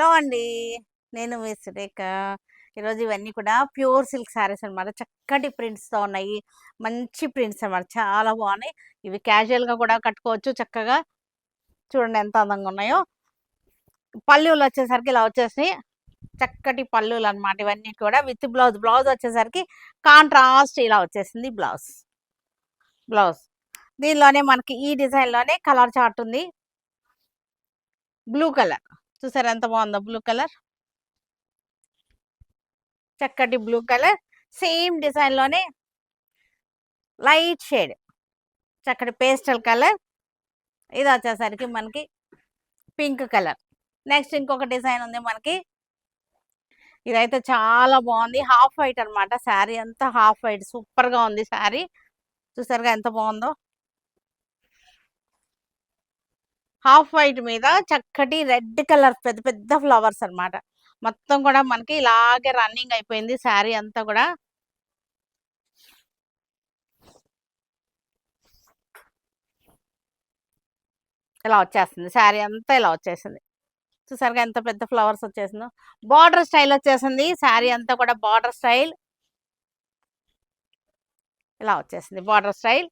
Hello అండి. నేను మీ సురేఖ. ఈరోజు ఇవన్నీ కూడా ప్యూర్ సిల్క్ శారీస్ అనమాట. చక్కటి ప్రింట్స్‌తో ఉన్నాయి. మంచి ప్రింట్స్ అనమాట. చాలా బాగున్నాయి. ఇవి క్యాజువల్‌గా కూడా కట్టుకోవచ్చు చక్కగా. చూడండి ఎంత అందంగా ఉన్నాయో. పల్లులు వచ్చేసరికి ఇలా వచ్చేసినాయి. చక్కటి పల్లులు అనమాట ఇవన్నీ కూడా విత్ బ్లౌజ్. బ్లౌజ్ వచ్చేసరికి కాంట్రాస్ట్ ఇలా వచ్చేసింది బ్లౌజ్. బ్లౌజ్. దీనిలోనే మనకి ఈ డిజైన్‌లోనే కలర్ చార్ట్ ఉంది. Blue colour. చూసారా ఎంత బాగుందో బ్లూ కలర్. చక్కటి బ్లూ కలర్. సేమ్ డిజైన్‌లోనే లైట్ షేడ్ చక్కటి పేస్టల్ కలర్. ఇది వచ్చేసరికి మనకి పింక్ కలర్. నెక్స్ట్ ఇంకొక డిజైన్ ఉంది మనకి. ఇదైతే చాలా బాగుంది. హాఫ్ వైట్ అనమాట. శారీ అంతా హాఫ్ వైట్. సూపర్గా ఉంది శారీ. చూసారుగా ఎంత బాగుందో. హాఫ్ వైట్ మీద చక్కటి రెడ్ కలర్ పెద్ద పెద్ద ఫ్లవర్స్ అనమాట. మొత్తం కూడా మనకి ఇలాగే రన్నింగ్ అయిపోయింది శారీ అంతా కూడా. ఇలా వచ్చేస్తుంది శారీ అంతా. ఇలా వచ్చేసింది. చూసారుగా ఎంత పెద్ద ఫ్లవర్స్ వచ్చేసిందో. బార్డర్ స్టైల్ వచ్చేసింది శారీ అంతా కూడా. బార్డర్ స్టైల్ ఇలా వచ్చేసింది. Border style.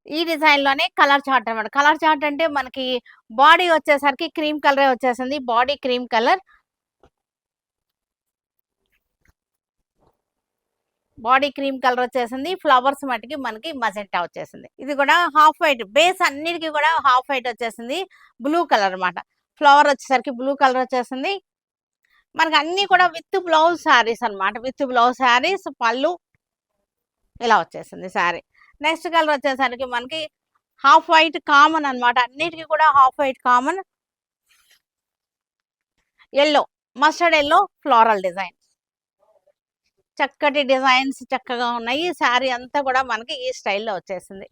ఈ డిజైన్‌లోనే కలర్ చార్ట్ అనమాట. కలర్ చార్ట్ అంటే మనకి బాడీ వచ్చేసరికి క్రీమ్ కలరే వచ్చేసింది. Body cream colour. Body cream colour వచ్చేసింది. ఫ్లవర్స్ మటుకి మనకి మజెంటా వచ్చేసింది. ఇది కూడా హాఫ్ వైట్. బేస్ అన్నిటికీ కూడా హాఫ్ వైట్ వచ్చేసింది. బ్లూ కలర్ అనమాట. ఫ్లవర్ వచ్చేసరికి బ్లూ కలర్ వచ్చేసింది. మనకి అన్ని కూడా విత్ బ్లౌజ్ శారీస్ అనమాట. With blouse saris. పళ్ళు ఇలా వచ్చేసింది శారీ. నెక్స్ట్ కలర్ వచ్చేసరికి మనకి హాఫ్ వైట్ కామన్ అనమాట. అన్నిటికీ కూడా half white common. Yellow, mustard yellow floral design. చక్కటి డిజైన్స్ చక్కగా ఉన్నాయి. శారీ అంతా కూడా మనకి ఈ స్టైల్లో వచ్చేసింది.